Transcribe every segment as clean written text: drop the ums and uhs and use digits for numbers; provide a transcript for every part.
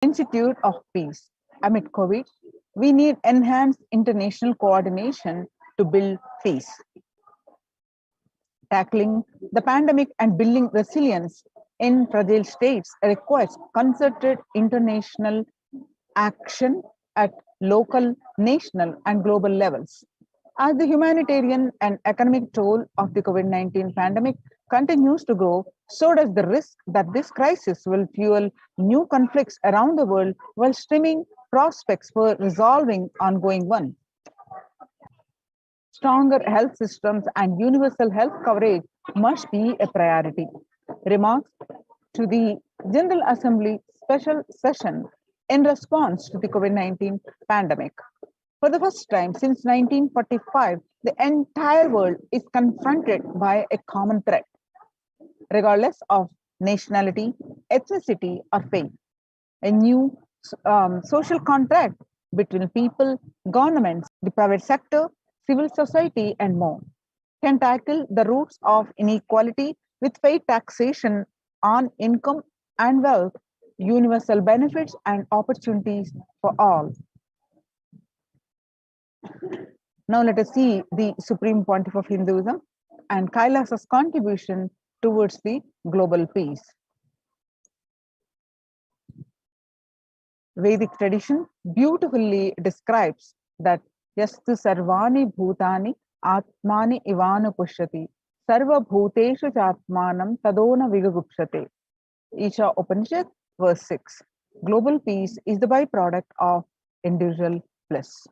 Institute of Peace. Amid COVID, we need enhanced international coordination to build peace. Tackling the pandemic and building resilience in fragile states requires concerted international action at local, national, and global levels. As the humanitarian and economic toll of the COVID 19 pandemic continues to grow, so does the risk that this crisis will fuel new conflicts around the world while stemming prospects for resolving ongoing ones. Stronger health systems and universal health coverage must be a priority. Remarks to the General Assembly special session in response to the COVID 19 pandemic. For the first time since 1945, the entire world is confronted by a common threat, regardless of nationality, ethnicity, or faith. A new social contract between people, governments, the private sector, civil society, and more can tackle the roots of inequality with fair taxation on income and wealth, universal benefits, and opportunities for all. Now let us see the Supreme Pontiff of Hinduism and Kailasa's contribution towards the global peace. Vedic tradition beautifully describes that yastu sarvani bhutani atmani ivanu pushyati sarva bhuteshu chatmanam tadona vigagupshate. Isha Upanishad, verse 6. Global peace is the byproduct of individual bliss.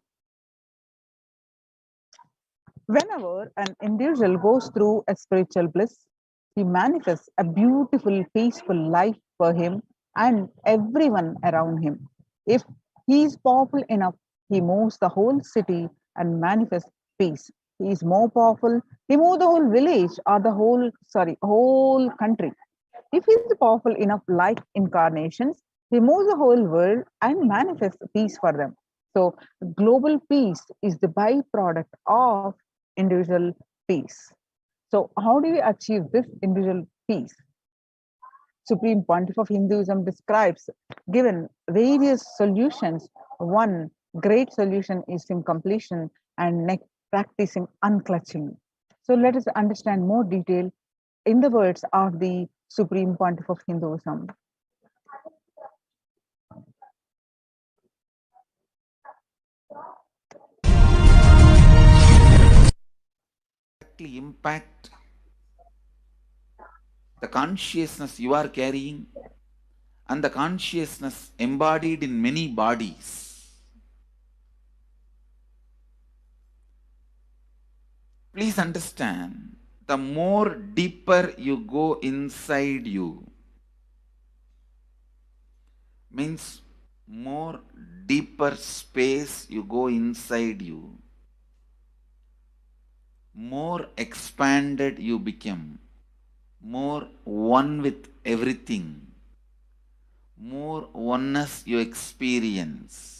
Whenever an individual goes through a spiritual bliss, he manifests a beautiful, peaceful life for him and everyone around him. If he is powerful enough, he moves the whole city and manifests peace. He is more powerful, he moves the whole village or the whole country. If he is powerful enough, like incarnations, he moves the whole world and manifests peace for them. So, global peace is the byproduct of individual peace. So, how do we achieve this individual peace? Supreme Pontiff of Hinduism describes, given various solutions, one great solution is in completion and practicing unclutching. So, let us understand more detail in the words of the Supreme Pontiff of Hinduism. Impact the consciousness you are carrying and the consciousness embodied in many bodies. Please understand, the more deeper you go inside you, means more deeper space you go inside you, more expanded you become, more one with everything, more oneness you experience.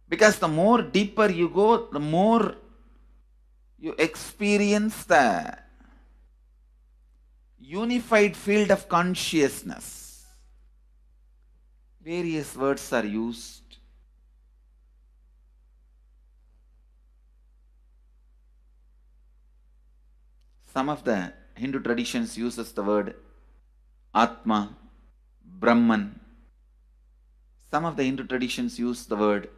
Because the more deeper you go, the more you experience the unified field of consciousness. Various words are used. Some of the Hindu traditions uses the word Atma, Brahman. Some of the Hindu traditions use the word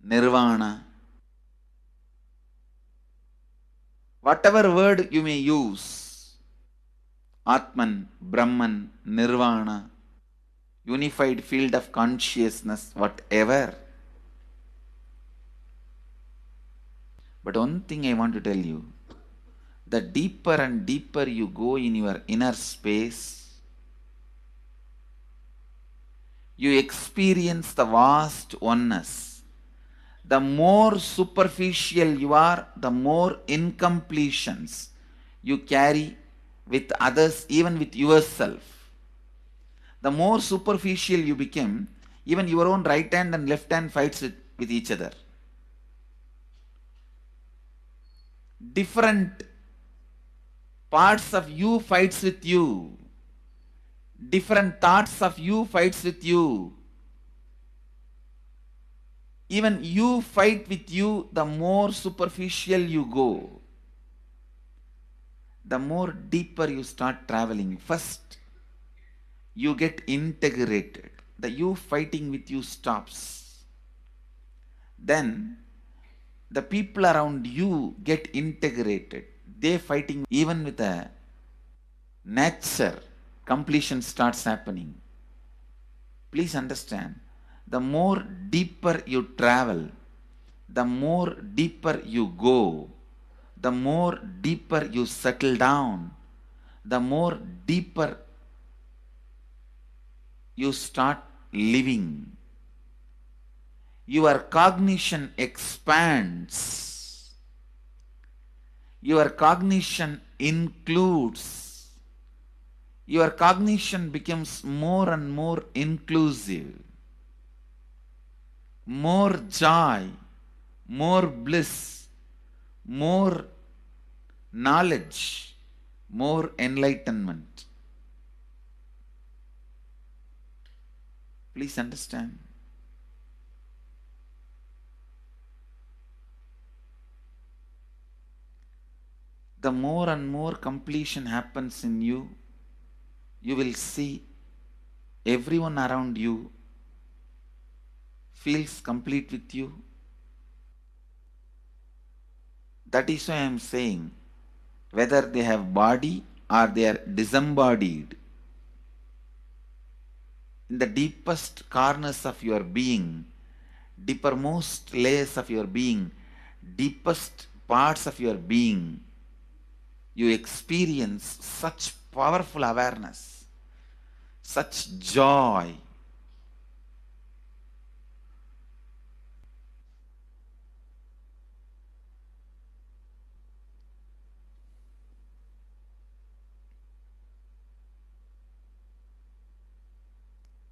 Nirvana. Whatever word you may use, Atman, Brahman, Nirvana, unified field of consciousness, whatever. But one thing I want to tell you, the deeper and deeper you go in your inner space, you experience the vast oneness. The more superficial you are, the more incompletions you carry with others, even with yourself. The more superficial you become, even your own right hand and left hand fights with each other. Different parts of you fights with you. Different thoughts of you fights with you. Even you fight with you, the more superficial you go, the more deeper you start traveling. First, you get integrated. The you fighting with you stops. Then, the people around you get integrated. They fighting even with a nature. Completion starts happening. Please understand, the more deeper you travel, the more deeper you go, the more deeper you settle down, the more deeper you start living. Your cognition expands. Your cognition includes. Your cognition becomes more and more inclusive. More joy, more bliss, more knowledge, more enlightenment. Please understand. The more and more completion happens in you, you will see everyone around you feels complete with you. That is why I am saying, whether they have body or they are disembodied, in the deepest corners of your being, deepermost layers of your being, deepest parts of your being, you experience such powerful awareness, such joy.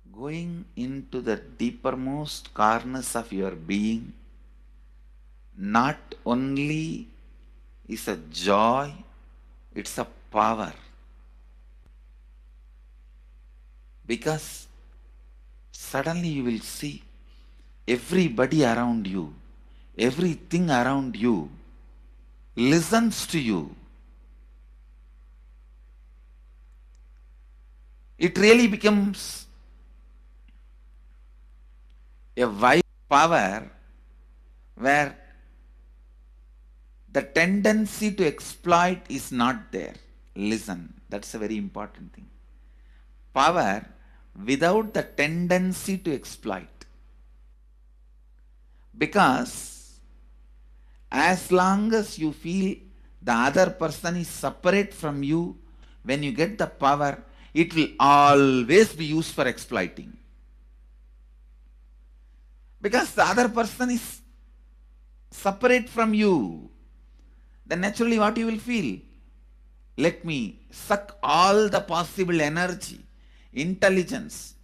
Going into the deepermost corners of your being not only is a joy, it's a power. Because suddenly you will see everybody around you, everything around you listens to you. It really becomes a wide power where the tendency to exploit is not there. Listen, that's a very important thing. Power without the tendency to exploit. Because as long as you feel the other person is separate from you, when you get the power, it will always be used for exploiting. Because the other person is separate from you, then naturally what you will feel? Let me suck all the possible energy, intelligence,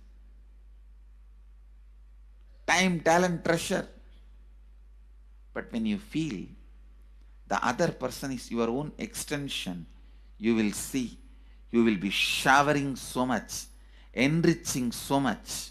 time, talent, treasure. But when you feel the other person is your own extension, you will see, you will be showering so much, enriching so much,